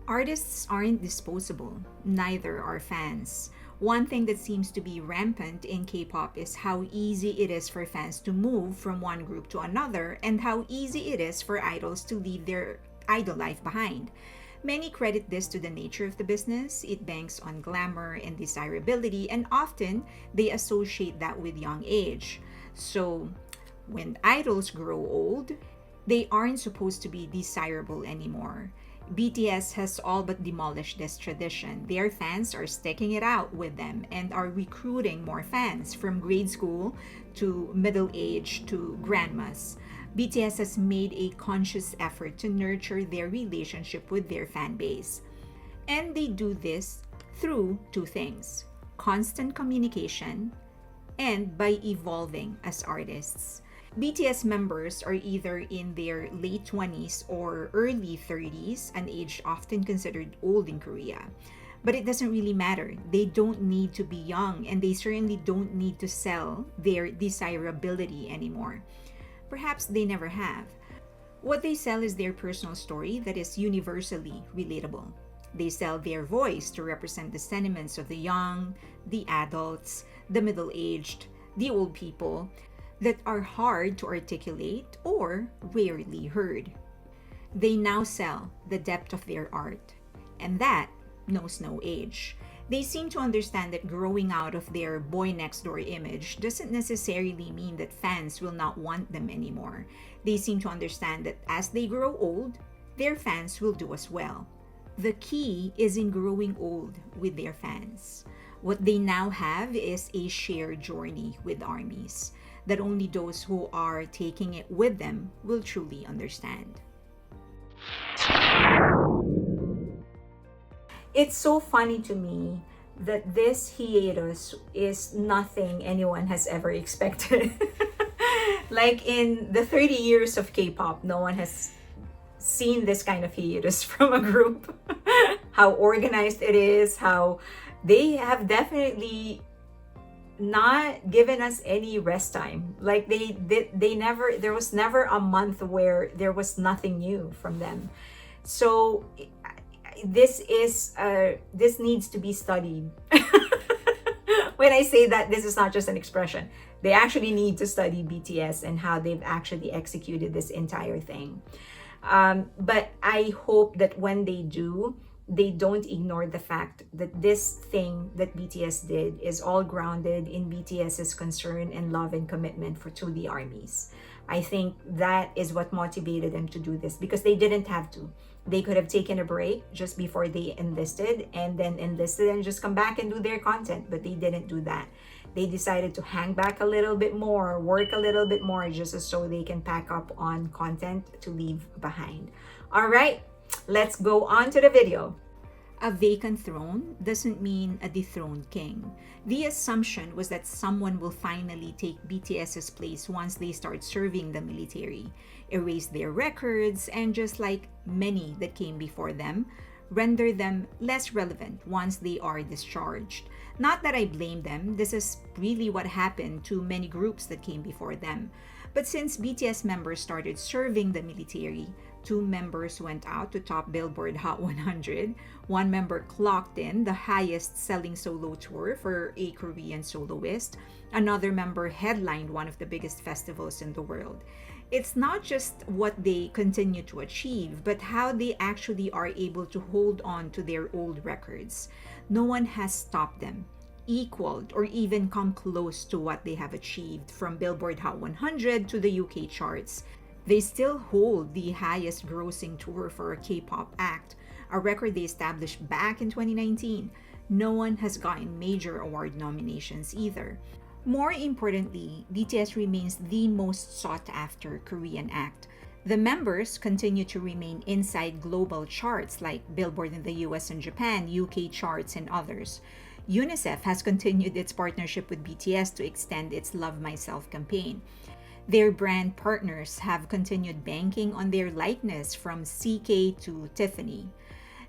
Artists aren't disposable, neither are fans. One thing that seems to be rampant in K-pop is how easy it is for fans to move from one group to another and how easy it is for idols to leave their idol life behind. Many credit this to the nature of the business. It banks on glamour and desirability, and often they associate that with young age. So, when idols grow old, they aren't supposed to be desirable anymore. BTS has all but demolished this tradition. Their fans are sticking it out with them and are recruiting more fans from grade school to middle age to grandmas. BTS has made a conscious effort to nurture their relationship with their fan base. And they do this through two things: constant communication and by evolving as artists. BTS members are either in their late 20s or early 30s, an age often considered old in Korea. But it doesn't really matter. They don't need to be young, and they certainly don't need to sell their desirability anymore. Perhaps they never have. What they sell is their personal story that is universally relatable. They sell their voice to represent the sentiments of the young, the adults, the middle aged, the old people that are hard to articulate or rarely heard. They now sell the depth of their art, and that knows no age. They seem to understand that growing out of their boy next door image doesn't necessarily mean that fans will not want them anymore. They seem to understand that as they grow old, their fans will do as well. The key is in growing old with their fans. What they now have is a shared journey with armies that only those who are taking it with them will truly understand. It's so funny to me that this hiatus is nothing anyone has ever expected. Like in the 30 years of K-pop, no one has seen this kind of hiatus from a group. How organized it is, how they have definitely not given us any rest time. Like they never, there was never a month where there was nothing new from them. So this needs to be studied. When I say that, this is not just an expression. They actually need to study BTS and how they've actually executed this entire thing. But I hope that when they do, they don't ignore the fact that this thing that BTS did is all grounded in BTS's concern and love and commitment to the armies. I think that is what motivated them to do this, because they didn't have to. They could have taken a break just before they enlisted and then enlisted and just come back and do their content, but they didn't do that. They decided to hang back a little bit more, work a little bit more, just so they can pack up on content to leave behind. All right, let's go on to the video. A vacant throne doesn't mean a dethroned king. The assumption was that someone will finally take BTS's place once they start serving the military, erase their records, and just like many that came before them, render them less relevant once they are discharged. Not that I blame them, this is really what happened to many groups that came before them. But since BTS members started serving the military, 2 members went out to top Billboard Hot 100. 1 member clocked in the highest selling solo tour for a Korean soloist. Another member headlined one of the biggest festivals in the world. It's not just what they continue to achieve, but how they actually are able to hold on to their old records. No one has stopped them, equaled, or even come close to what they have achieved from Billboard Hot 100 to the UK charts. They still hold the highest grossing tour for a K-pop act, a record they established back in 2019. No one has gotten major award nominations either. More importantly, BTS remains the most sought-after Korean act. The members continue to remain inside global charts like Billboard in the US and Japan, UK charts, and others. UNICEF has continued its partnership with BTS to extend its Love Myself campaign. Their brand partners have continued banking on their likeness from CK to Tiffany.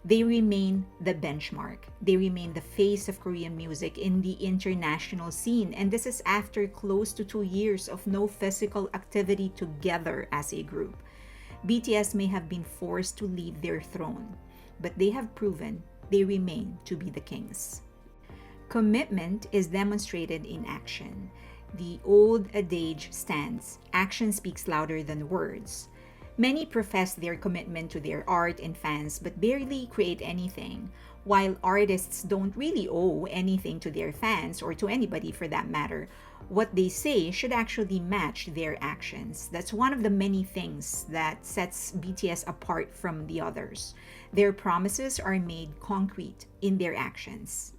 They remain the benchmark. They remain the face of Korean music in the international scene, and this is after close to 2 years of no physical activity together as a group. BTS may have been forced to leave their throne, but they have proven they remain to be the kings. Commitment is demonstrated in action. The old adage stands, action speaks louder than words. Many profess their commitment to their art and fans but barely create anything, while artists don't really owe anything to their fans or to anybody for that matter. What they say should actually match their actions. That's one of the many things that sets BTS apart from the others. Their promises are made concrete in their actions.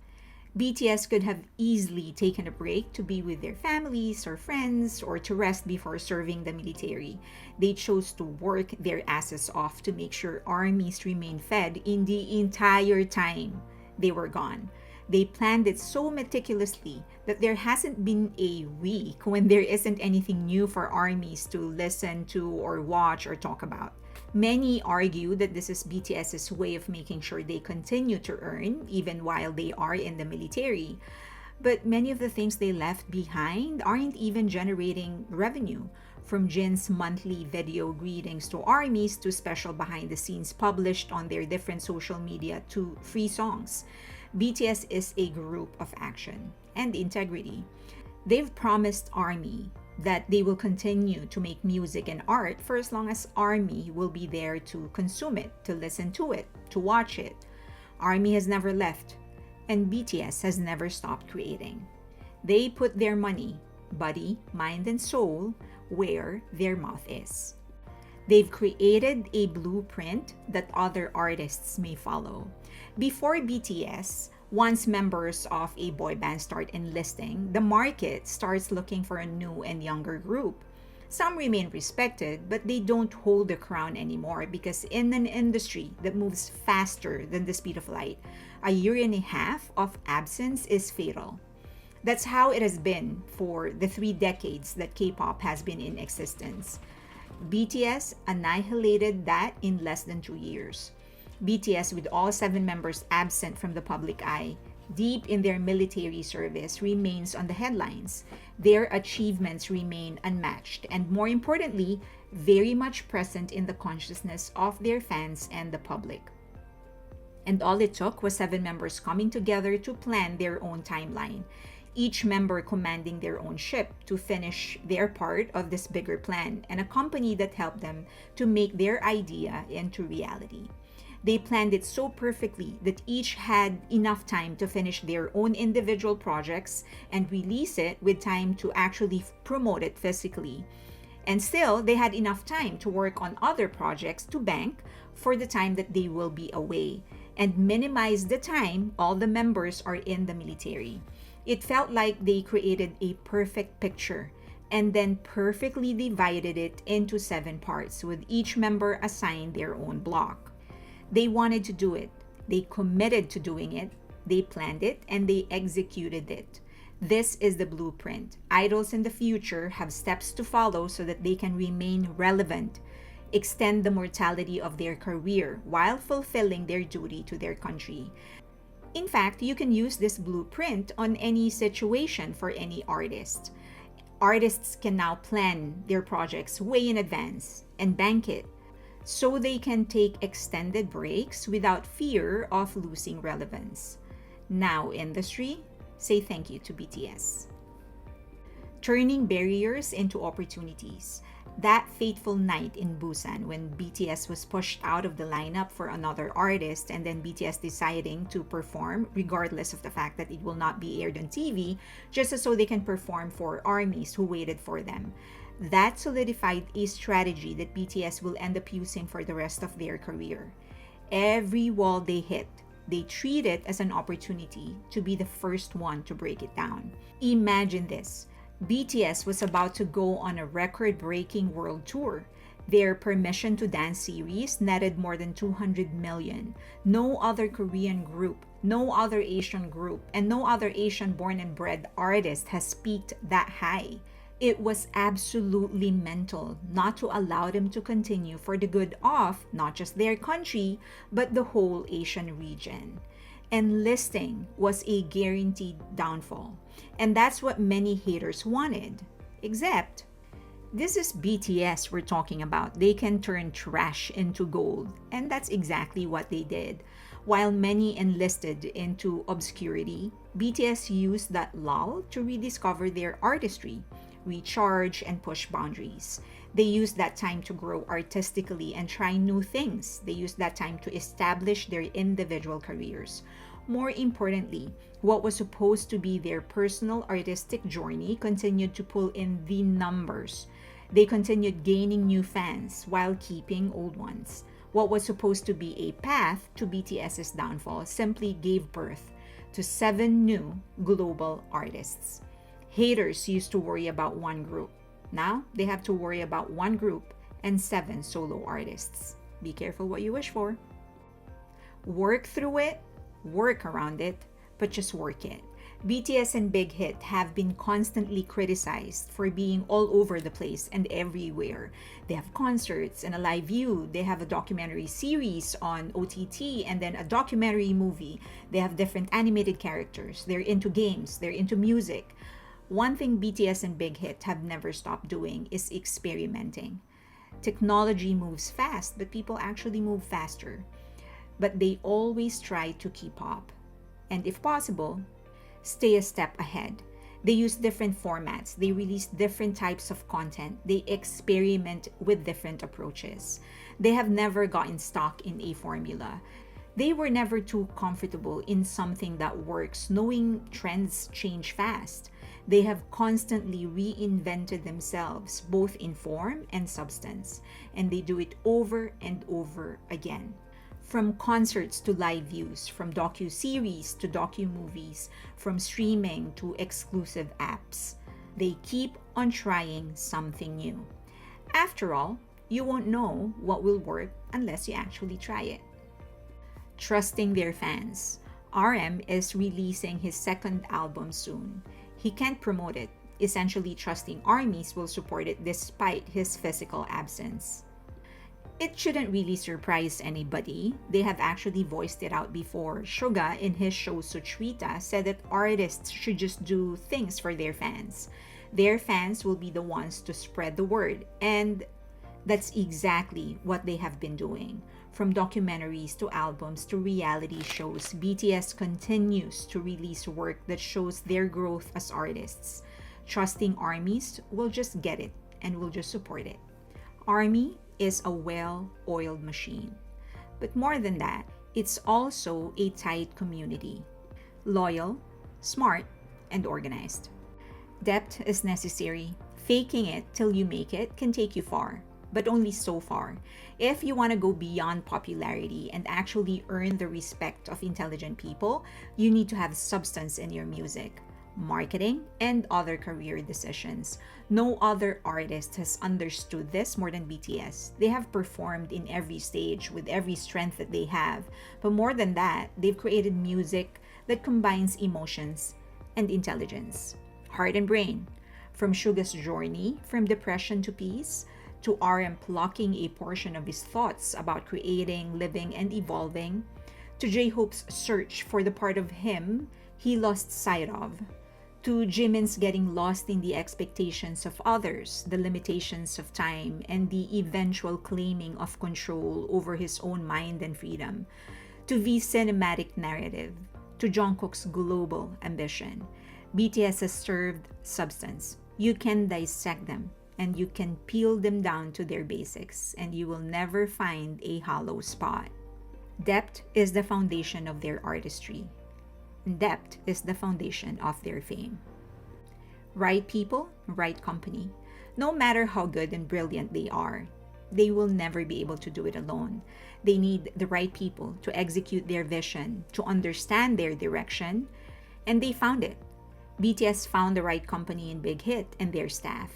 BTS could have easily taken a break to be with their families or friends or to rest before serving the military. They chose to work their asses off to make sure armies remained fed in the entire time they were gone. They planned it so meticulously that there hasn't been a week when there isn't anything new for armies to listen to or watch or talk about. Many argue that this is BTS's way of making sure they continue to earn even while they are in the military. But many of the things they left behind aren't even generating revenue. From Jin's monthly video greetings to armies to special behind the scenes published on their different social media to free songs. BTS is a group of action and integrity. They've promised ARMY that they will continue to make music and art for as long as ARMY will be there to consume it, to listen to it, to watch it. ARMY has never left, and BTS has never stopped creating. They put their money, body, mind, and soul where their mouth is. They've created a blueprint that other artists may follow. Before BTS, once members of a boy band start enlisting, the market starts looking for a new and younger group. Some remain respected, but they don't hold the crown anymore because in an industry that moves faster than the speed of light, a year and a half of absence is fatal. That's how it has been for the 3 decades that K-pop has been in existence. BTS annihilated that in less than 2 years. BTS, with all 7 members absent from the public eye, deep in their military service, remains on the headlines. Their achievements remain unmatched and, more importantly, very much present in the consciousness of their fans and the public. And all it took was 7 members coming together to plan their own timeline, each member commanding their own ship to finish their part of this bigger plan, and a company that helped them to make their idea into reality. They planned it so perfectly that each had enough time to finish their own individual projects and release it with time to actually promote it physically. And still, they had enough time to work on other projects to bank for the time that they will be away and minimize the time all the members are in the military. It felt like they created a perfect picture and then perfectly divided it into 7 parts, with each member assigned their own block. They wanted to do it. They committed to doing it. They planned it and they executed it. This is the blueprint. Idols in the future have steps to follow so that they can remain relevant, extend the mortality of their career while fulfilling their duty to their country. In fact, you can use this blueprint on any situation for any artist. Artists can now plan their projects way in advance and bank it, so they can take extended breaks without fear of losing relevance. Now, industry, say thank you to BTS. Turning barriers into opportunities. That fateful night in Busan when BTS was pushed out of the lineup for another artist and then BTS deciding to perform regardless of the fact that it will not be aired on TV, just so they can perform for armies who waited for them. That solidified a strategy that BTS will end up using for the rest of their career. Every wall they hit, they treat it as an opportunity to be the first one to break it down. Imagine this. BTS was about to go on a record-breaking world tour. Their Permission to Dance series netted more than 200 million. No other Korean group, no other Asian group, and no other Asian born and bred artist has peaked that high. It was absolutely mental not to allow them to continue for the good of not just their country, but the whole Asian region. Enlisting was a guaranteed downfall, and that's what many haters wanted. Except, This is BTS we're talking about. They can turn trash into gold, and that's exactly what they did. While many enlisted into obscurity, BTS used that lull to rediscover their artistry, recharge, and push boundaries. They used that time to grow artistically and try new things. They used that time to establish their individual careers. More importantly, what was supposed to be their personal artistic journey continued to pull in the numbers. They continued gaining new fans while keeping old ones. What was supposed to be a path to BTS's downfall simply gave birth to 7 new global artists. Haters used to worry about one group. Now they have to worry about one group and 7 solo artists. Be careful what you wish for. Work through it, work around it, but just work it. BTS and Big Hit have been constantly criticized for being all over the place and everywhere. They have concerts and a live view. They have a documentary series on OTT and then a documentary movie. They have different animated characters. They're into games. They're into music. One thing BTS and Big Hit have never stopped doing is experimenting. Technology moves fast, but people actually move faster. But they always try to keep up. And if possible, stay a step ahead. They use different formats. They release different types of content. They experiment with different approaches. They have never gotten stuck in a formula. They were never too comfortable in something that works, knowing trends change fast. They have constantly reinvented themselves, both in form and substance, and they do it over and over again. From concerts to live views, from docu-series to docu-movies, from streaming to exclusive apps, they keep on trying something new. After all, you won't know what will work unless you actually try it. Trusting their fans. RM is releasing his second album soon. He can't promote it, essentially trusting ARMYs will support it despite his physical absence. It shouldn't really surprise anybody. They have actually voiced it out before. Suga, in his show Suchwita, said that artists should just do things for their fans. Their fans will be the ones to spread the word. And that's exactly what they have been doing. From documentaries to albums to reality shows, BTS continues to release work that shows their growth as artists. Trusting ARMYs will just get it and will just support it. ARMY is a well-oiled machine. But more than that, it's also a tight community. Loyal, smart, and organized. Depth is necessary. Faking it till you make it can take you far, but only so far. If you want to go beyond popularity and actually earn the respect of intelligent people, you need to have substance in your music, marketing, and other career decisions. No other artist has understood this more than BTS. They have performed in every stage with every strength that they have. But more than that, they've created music that combines emotions and intelligence, heart and brain. From Suga's journey from depression to peace, to RM plucking a portion of his thoughts about creating, living, and evolving, to J-Hope's search for the part of him he lost sight of, to Jimin's getting lost in the expectations of others, the limitations of time, and the eventual claiming of control over his own mind and freedom, to V's cinematic narrative, to Jungkook's global ambition. BTS has served substance. You can dissect them, and you can peel them down to their basics, and you will never find a hollow spot. Depth is the foundation of their artistry. Depth is the foundation of their fame. Right people, right company. No matter how good and brilliant they will never be able to do it alone. They need the right people to execute their vision, to understand their direction, and they found it. BTS found the right company in Big Hit and their staff.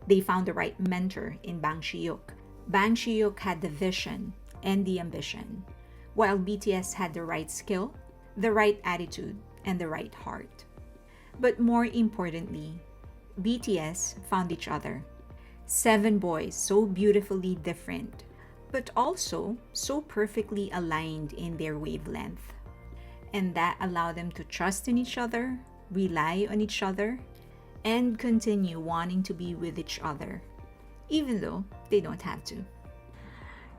They found the right mentor in Bang Si-hyuk. Bang Si-hyuk had the vision and the ambition, while BTS had the right skill, the right attitude, and the right heart. But more importantly, BTS found each other. 7 boys so beautifully different, but also so perfectly aligned in their wavelength. And that allowed them to trust in each other, rely on each other, and continue wanting to be with each other. even though they don't have to.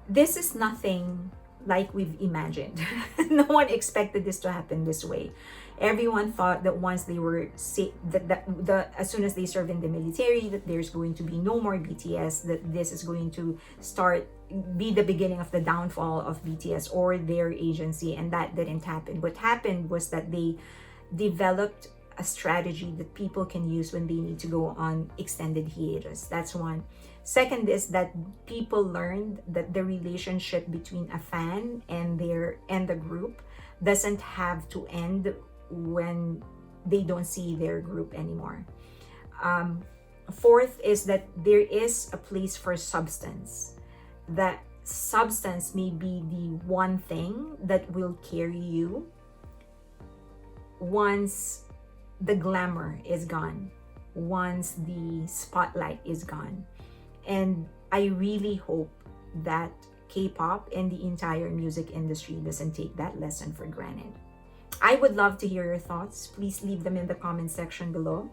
This is nothing like we've imagined. No one expected this to happen this way. Everyone thought that once they were as soon as they served in the military, that there's going to be no more BTS, that this is going to be the beginning of the downfall of BTS or their agency, and that didn't happen. What happened was that they developed a strategy that people can use when they need to go on extended hiatus. That's one. Second is that people learned that the relationship between a fan and the group doesn't have to end when they don't see their group anymore. Fourth is that there is a place for substance. That substance may be the one thing that will carry you once the glamour is gone, once the spotlight is gone. And I really hope that K-pop and the entire music industry doesn't take that lesson for granted. I would love to hear your thoughts. Please leave them in the comment section below.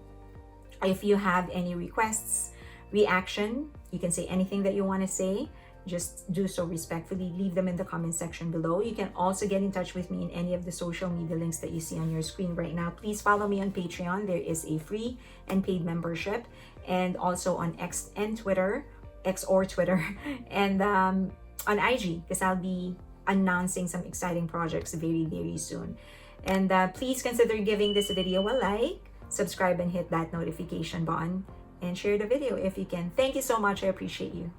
If you have any requests, reaction, you can say anything that you want to say. Just do so respectfully. Leave them in the comment section below. You can also get in touch with me in any of the social media links that you see on your screen right now. Please follow me on Patreon. There is a free and paid membership, and also on X or Twitter, and on IG, because I'll be announcing some exciting projects very, very soon. And please consider giving this video a like, subscribe, and hit that notification button, and share the video if you can. Thank you so much. I appreciate you.